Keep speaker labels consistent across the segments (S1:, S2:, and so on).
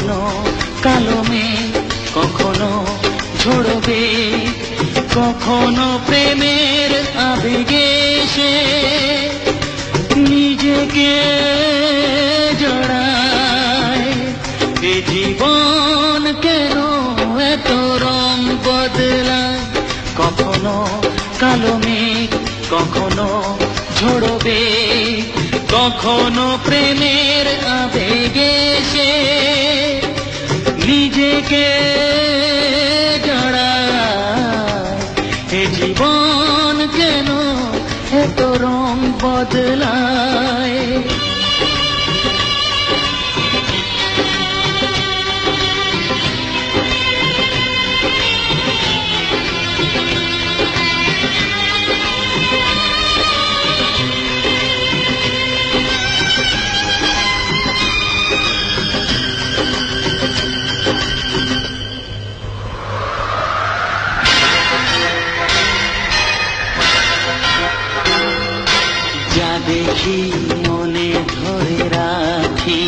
S1: কখনো কালো মেঘ কখনো ঝরবে, কখনো প্রেমের আবেগে সে নিজেকে জড়ায়। এ জীবন কেন এত রং বদলায়? কখনো কালো মেঘ কখনো ঝরবে, কখনো প্রেমের আবেগে সে নিজেকে জড়ায়। এ জীবন কেন এত রং বদলায়? যা দেখি মনে ধরে রাখি,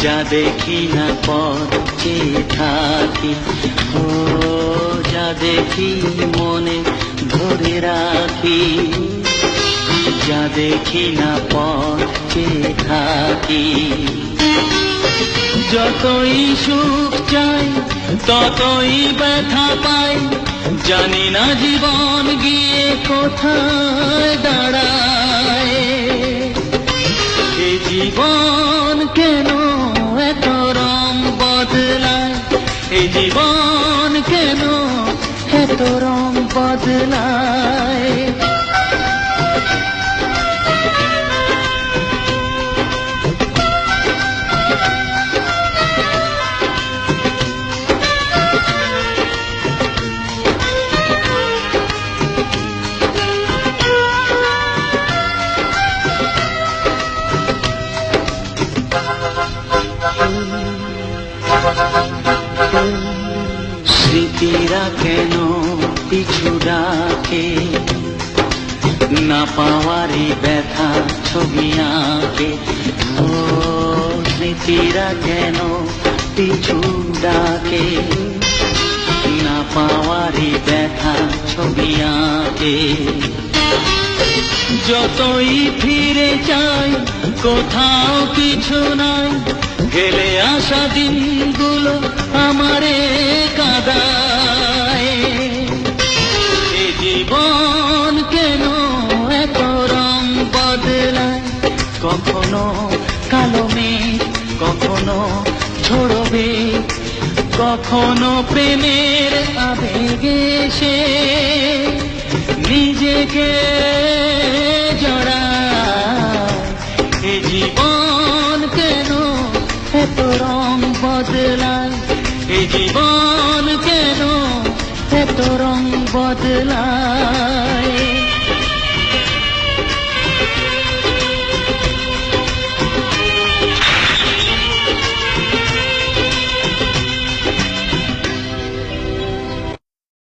S1: যা দেখি না পথ চেয়ে থাকি। ও যা দেখি মনে ধরে রাখি, যা দেখি না পথ চেয়ে থাকি। যতই সুখ চাই ততই ব্যথা পাই, জানি না জীবন গিয়ে কোথায় দাঁড়ায়। এ জীবন কেন এত রং বদলায়? এ জীবন কেন এত রং বদলায়? স্মৃতিরা কেন পিছু ডাকে, না পাওয়ারই ব্যথা ছবি আঁকে। ও স্মৃতিরা কেন পিছু ডাকে, না পাওয়ারই ব্যথা ছবি আঁকে। যতই ফিরে যাই কোথাও কিছু নাই, গেলে আসা দিনগুলো আমারে কাঁদায়। এ জীবন কেন এত রং বদলায়? কখনো কালো মেঘ কখনো ঝরবে, কখনো প্রেমের আবেগে সে নিজেকে জড়ায়। এ জীবন কেন এত রং বদলায়? এ জীবন কেন এত রং বদলায়?